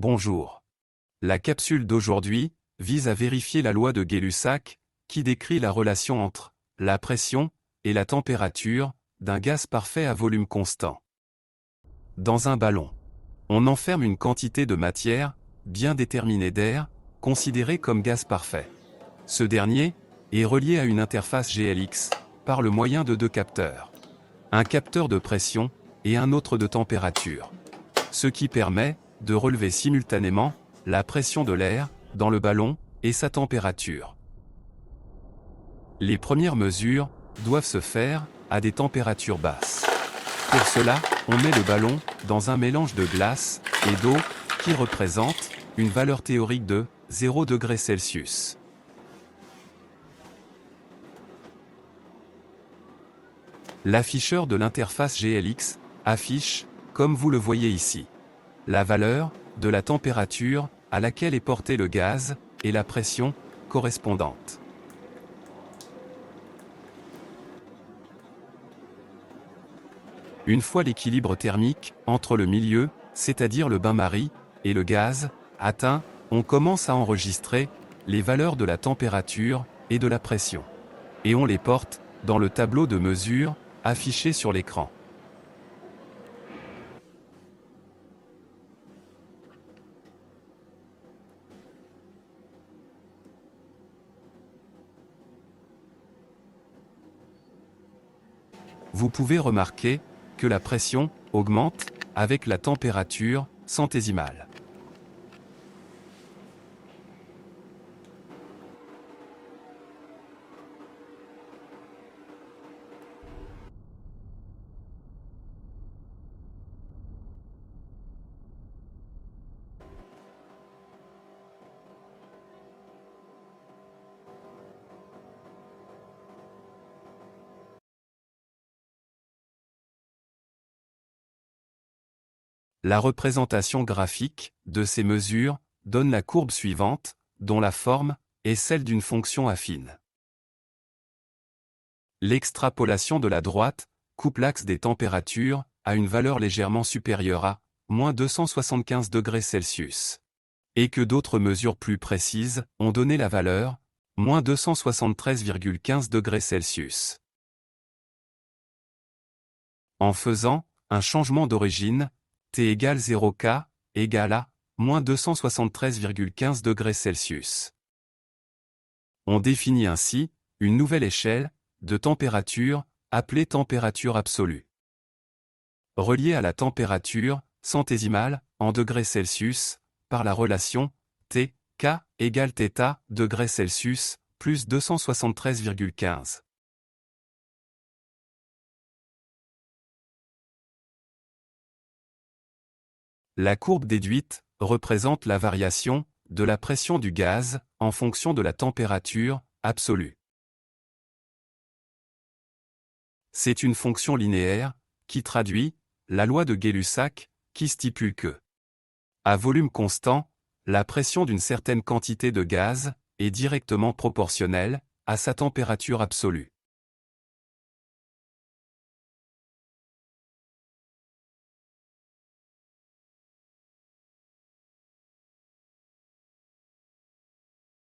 Bonjour. La capsule d'aujourd'hui vise à vérifier la loi de Gay-Lussac, qui décrit la relation entre la pression et la température d'un gaz parfait à volume constant. Dans un ballon, on enferme une quantité de matière bien déterminée d'air, considérée comme gaz parfait. Ce dernier est relié à une interface GLX par le moyen de deux capteurs. Un capteur de pression et un autre de température. Ce qui permet de relever simultanément la pression de l'air dans le ballon et sa température. Les premières mesures doivent se faire à des températures basses. Pour cela, on met le ballon dans un mélange de glace et d'eau qui représente une valeur théorique de 0 degrés Celsius. L'afficheur de l'interface GLX affiche, comme vous le voyez ici, la valeur de la température à laquelle est porté le gaz et la pression correspondante. Une fois l'équilibre thermique entre le milieu, c'est-à-dire le bain-marie, et le gaz, atteint, on commence à enregistrer les valeurs de la température et de la pression. Et on les porte dans le tableau de mesure affiché sur l'écran. Vous pouvez remarquer que la pression augmente avec la température centésimale. La représentation graphique de ces mesures donne la courbe suivante, dont la forme est celle d'une fonction affine. L'extrapolation de la droite coupe l'axe des températures à une valeur légèrement supérieure à -275 degrés Celsius. Et que d'autres mesures plus précises ont donné la valeur -273,15 degrés Celsius. En faisant un changement d'origine, T égale 0K égale à -273,15 degrés Celsius. On définit ainsi une nouvelle échelle de température appelée température absolue. Reliée à la température centésimale en degrés Celsius par la relation T, K égale θ degrés Celsius plus 273,15. La courbe déduite représente la variation de la pression du gaz en fonction de la température absolue. C'est une fonction linéaire qui traduit la loi de Gay-Lussac qui stipule que, à volume constant, la pression d'une certaine quantité de gaz est directement proportionnelle à sa température absolue.